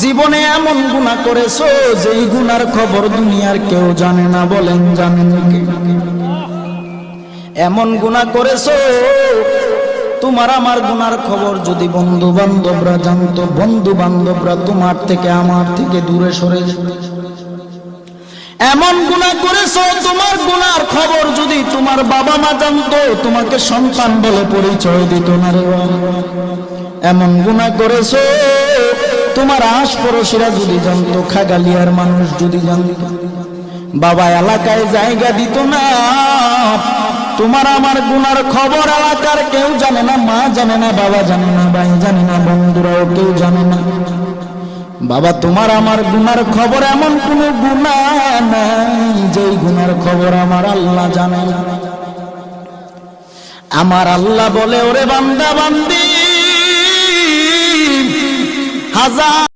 জীবনে এমন গুনাহ করেছো যেই গুনার খবর দুনিয়ার কেউ জানে না, বলেন জানেন কি? এমন গুনাহ করেছো তোমার আমার গুনার খবর যদি বন্ধু বান্ধবরা জানতো, বন্ধু বান্ধবরা তোমার থেকে আমার থেকে দূরে সরে যেত। এমন গুনাহ করেছো তোমার গুনার খবর যদি তোমার বাবা মা জানতো, তোমাকে সন্তান বলে পরিচয় দিত না রে। এমন গুনাহ করেছো তোমার আশপাশিরা যদি জানতো, খাগালিয়ার মানুষ যদি জানতো, বাবা এলাকায় জায়গা দিত না। তোমার আমার গুনার খবর এলাকার কেউ জানে না, মা জানে না, বাবা জানে না, ভাই জানে না, বন্ধুরাও কেউ জানে না। বাবা তোমার আমার গুনার খবর এমন কোন গুনাহ নাই যেই গুনার খবর আমার আল্লাহ জানে না। আমার আল্লাহ বলে, ওরে বান্দা বান্দি, হাজার